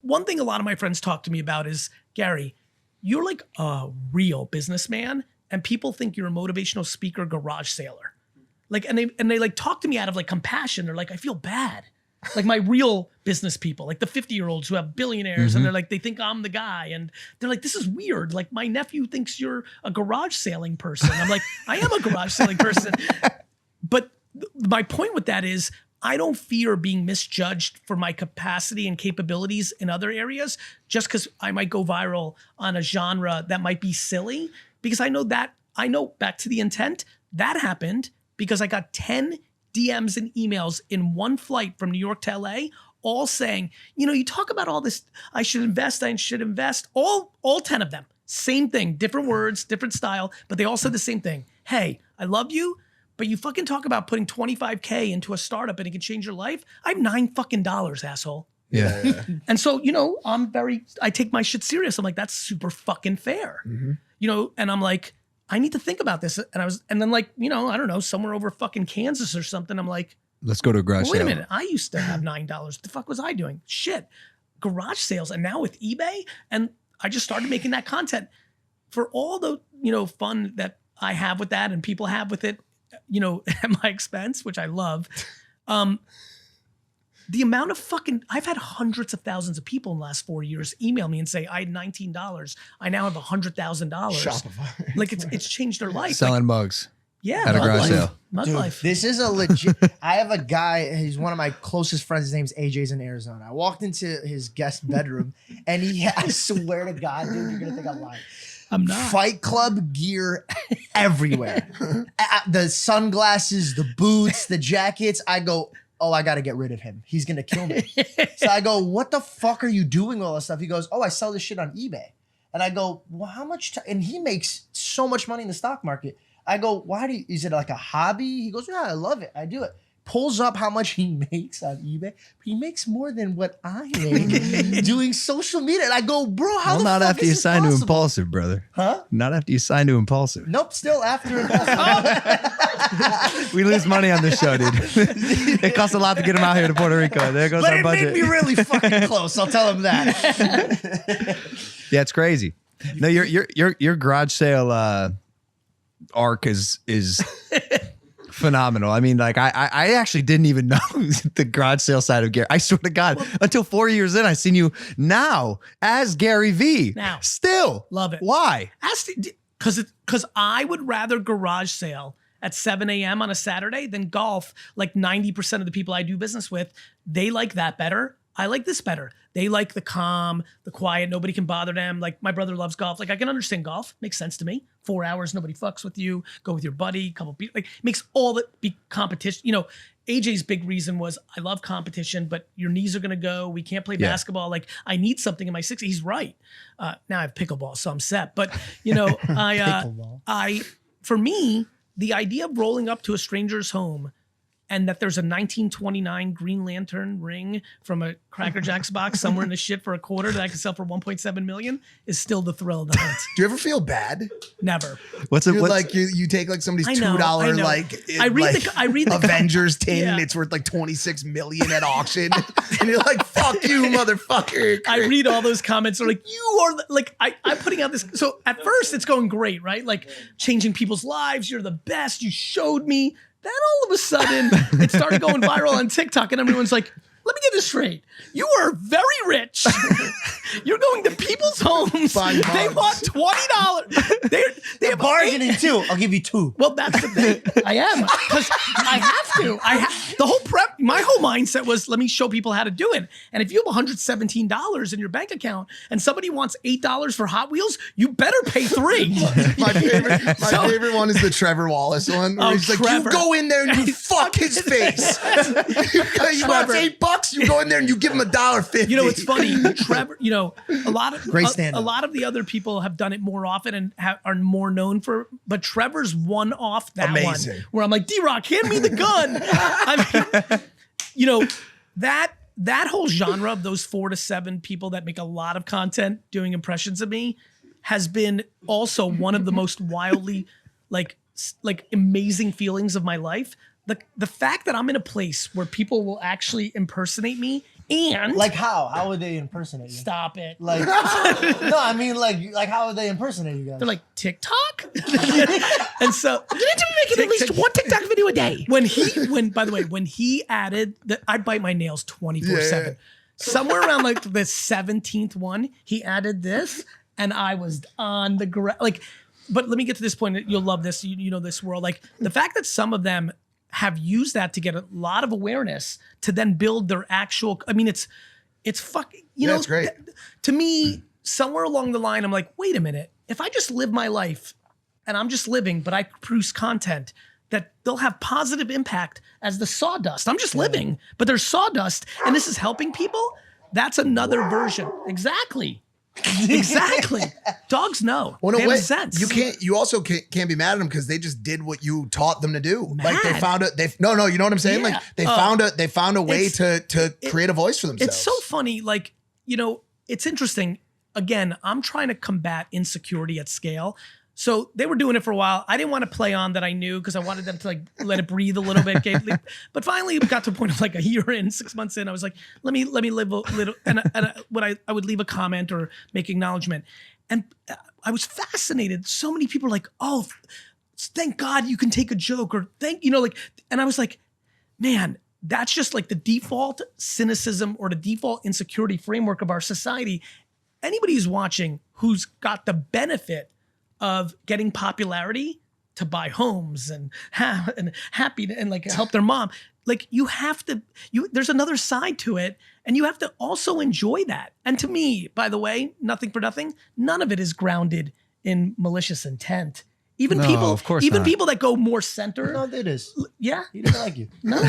one thing a lot of my friends talk to me about is, Gary, you're like a real businessman and people think you're a motivational speaker, garage sailor. Like, and they like talk to me out of like compassion. They're like, I feel bad. Like my real business people, like the 50-year-olds who have billionaires and they're like, they think I'm the guy. And they're like, this is weird. Like my nephew thinks you're a garage sailing person. I'm like, I am a garage sailing person. But my point with that is I don't fear being misjudged for my capacity and capabilities in other areas just because I might go viral on a genre that might be silly, because I know back to the intent that happened because I got 10 DMs and emails in one flight from New York to LA, all saying, you know, you talk about all this, I should invest, all 10 of them, same thing, different words, different style, but they all said the same thing. Hey, I love you, but you fucking talk about putting 25K into a startup and it can change your life. I have $9 fucking, asshole. Yeah. And so, you know, I take my shit serious. I'm like, that's super fucking fair. You know, and I'm like, I need to think about this. And then like, you know, I don't know, somewhere over fucking Kansas or something, I'm like, let's go to a garage sale. Wait a minute. I used to have $9. What the fuck was I doing? Shit. Garage sales. And now with eBay, and I just started making that content for all the, you know, fun that I have with that and people have with it, you know, at my expense, which I love. The amount of fucking, I've had hundreds of thousands of people in the last 4 years email me and say, I had $19. I now have $100,000. Shopify. Like it's changed their life. Selling like, mugs. Yeah. At a garage sale. Mug life. This is a legit. I have a guy. He's one of my closest friends. His name's AJ's in Arizona. I walked into his guest bedroom, and I swear to God, dude, you're gonna think I'm lying. I'm not. Fight Club gear everywhere. The sunglasses, the boots, the jackets. I go, oh, I got to get rid of him. He's gonna kill me. So I go, what the fuck are you doing with all this stuff? He goes, oh, I sell this shit on eBay. And I go, well, how much? And he makes so much money in the stock market. I go, is it like a hobby? He goes, yeah, I love it. I do it. Pulls up how much he makes on eBay. He makes more than what I make doing social media. And I go, bro, how the fuck not after is you this sign to possible? Impulsive, brother. Huh? Not after you sign to Impulsive. Nope, still after Impulsive. We lose money on this show, dude. It costs a lot to get him out here to Puerto Rico. There goes But our it budget. made me really fucking close. I'll tell him that. Yeah, it's crazy. No, your garage sale arc is phenomenal. I mean, like I actually didn't even know the garage sale side of Gary. I swear to God, until 4 years in, I seen you now as Gary V. Now. Still. Love it. Why? Because I would rather garage sale at 7 a.m. on a Saturday than golf. Like 90% of the people I do business with, they like that better. I like this better. They like the calm, the quiet, nobody can bother them. Like my brother loves golf. Like I can understand golf. Makes sense to me. 4 hours, nobody fucks with you. Go with your buddy, couple people. Like makes all the be competition. You know, AJ's big reason was I love competition, but your knees are gonna go. We can't play basketball. Like I need something in my 60s. He's right. Now I have pickleball, so I'm set. But you know, for me, the idea of rolling up to a stranger's home and that there's a 1929 Green Lantern ring from a Cracker Jacks box somewhere in the shit for $250,000 that I can sell for 1.7 million is still the thrill of the hunt. Do you ever feel bad? Never. Like you take like somebody's $2 like I read the Avengers tin. Yeah. It's worth like 26 million at auction, and you're like, "Fuck you, motherfucker!" I read all those comments. They're like, "You are like I'm putting out this." So at first it's going great, right? Like changing people's lives. You're the best. You showed me. Then all of a sudden, it started going viral on TikTok, and everyone's like, let me get this straight. You are very rich. You're going to people's homes. They want $20. They're bargaining too. I'll give you $2. Well, that's the thing. I am. Because I have to. The whole my whole mindset was, let me show people how to do it. And if you have $117 in your bank account and somebody wants $8 for Hot Wheels, you better pay $3. My favorite one is the Trevor Wallace one. Where he's like, you go in there and you fuck his face. He wants $8. You go in there and you give him $1.50. You know, it's funny, Trevor. You know, a lot of the other people have done it more often and are more known for. But Trevor's one off that one where I'm like, D-Rock, hand me the gun. I mean, you know, that whole genre of those 4 to 7 people that make a lot of content doing impressions of me has been also one of the most wildly like amazing feelings of my life. The fact that I'm in a place where people will actually impersonate me And Like how? How would they impersonate you? stop it. Like no, I mean like how would they impersonate you guys? They're like TikTok, and so You need to be making at least one TikTok video a day. by the way, when he added that, I bite my nails 24/7. Yeah. Somewhere around like the 17th one, he added this, and I was on the ground. Like, but let me get to this point. You'll love this. You know this world. Like the fact that some of them have used that to get a lot of awareness to then build their actual. I mean, it's fucking. You know, It's great. To me, somewhere along the line, I'm like, wait a minute. If I just live my life, and I'm just living, but I produce content that they'll have positive impact as the sawdust. I'm just living, but there's sawdust, and this is helping people. That's another version. Exactly. Exactly. Dogs know. Well, no, they have a wait, sense. you also can't be mad at them because they just did what you taught them to do. Like they Mad? found no, you know what I'm saying? Yeah. Like they found a way to create a voice for themselves. It's so funny. Like, you know, it's interesting. Again, I'm trying to combat insecurity at scale. So they were doing it for a while. I didn't want to play on that I knew because I wanted them to like let it breathe a little bit. But finally it got to a point of like a year in, 6 months in, I was like, let me live a little. And I would leave a comment or make acknowledgement. And I was fascinated. So many people are like, oh, thank God you can take a joke or and I was like, man, that's just like the default cynicism or the default insecurity framework of our society. Anybody who's watching who's got the benefit of getting popularity to buy homes and happy and like help their mom. Like there's another side to it, and you have to also enjoy that. And to me, by the way, nothing for nothing, none of it is grounded in malicious intent. Even No, people, of course even not. people that go more center. No, it is. Yeah. He didn't like you. No.